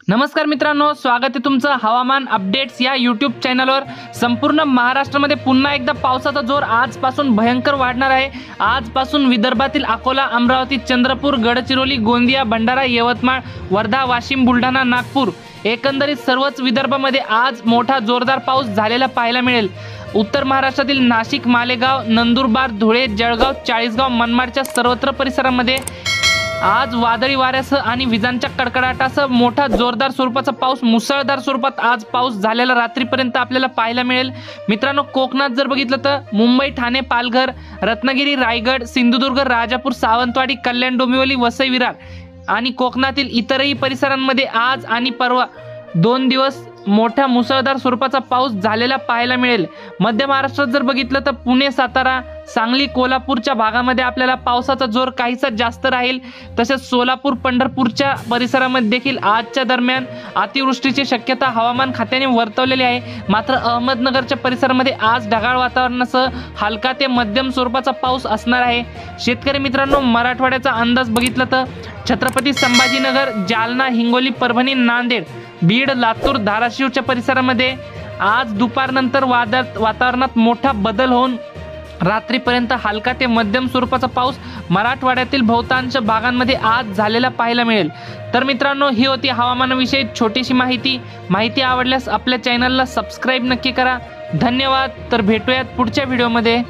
नमस्कार मित्रांनो, स्वागत आहे तुमचं हवामान अपडेट्स या यूट्यूब चॅनलवर। संपूर्ण महाराष्ट्रामध्ये पुन्हा एकदा पावसाचा जोर आजपासून भयंकर वाढणार आहे। आजपासून विदर्भातील अकोला, अमरावती, चंद्रपूर, गडचिरोली, गोंदिया, भंडारा, यवतमाळ, वर्धा, वाशिम, बुलढाणा, नागपूर एकंदरीत सर्वच विदर्भामध्ये आज मोठा जोरदार पाऊस झालेला पाहायला मिळेल। उत्तर महाराष्ट्रातील नाशिक, मालेगाव, नंदुरबार, धुळे, जळगाव, चाळीसगाव, मनमाडच्या सर्वत्र परिसरामध्ये आज वादळी वाऱ्यासह आणि विजांच्या कडकडाटासह मोठा जोरदार स्वरूपाचा पाऊस, मुसळधार स्वरूपात आज पाऊस झालेला रात्रीपर्यंत आपल्याला पाहायला मिळेल। मित्रांनो, कोकणात जर बघितलं तर मुंबई, ठाणे, पालघर, रत्नागिरी, रायगड, सिंधुदुर्ग, राजापूर, सावंतवाडी, कल्याण, डोंबिवली, वसई, विरार आणि कोकणातील इतरही परिसरांमध्ये आज आणि परवा 2 दिवस मोठा मुसळधार स्वरूपाचा पाऊस झालेला पाहायला मिळेल। मध्य महाराष्ट्रात जर बघितलं तर पुणे, सातारा, सांगली, कोल्हापूरच्या भागामध्ये आपल्याला पावसाचा जोर काहीसा जास्त राहील। तसेच सोलापूर, पंढरपूरच्या परिसरामध्ये देखील आजच्या दरम्यान अतिवृष्टीची शक्यता हवामान खात्याने वर्तवलेली आहे। मात्र अहमदनगरच्या परिसरामध्ये आज ढगाळ वातावरणासह हलका ते मध्यम स्वरूपाचा पाऊस असणार आहे। शेतकरी मित्रांनो, मराठवाड्याचा अंदाज बघितला तर छत्रपती संभाजीनगर, जालना, हिंगोली, परभणी, नांदेड, बीड, लातूर, धाराशिवच्या परिसरामध्ये आज दुपारनंतर वातावरणात मोठा बदल होऊन रात्रीपर्यंत हलका ते मध्यम स्वरूपाचा पाऊस मराठवाड्यातील बहुतांश भागांमध्ये आज झालेला पाहायला मिळेल। तर मित्रांनो, ही होती हवामानाविषयी छोटीशी माहिती आवडल्यास आपल्या चॅनलला सबस्क्राईब नक्की करा। धन्यवाद। तर भेटूयात पुढच्या व्हिडिओमध्ये।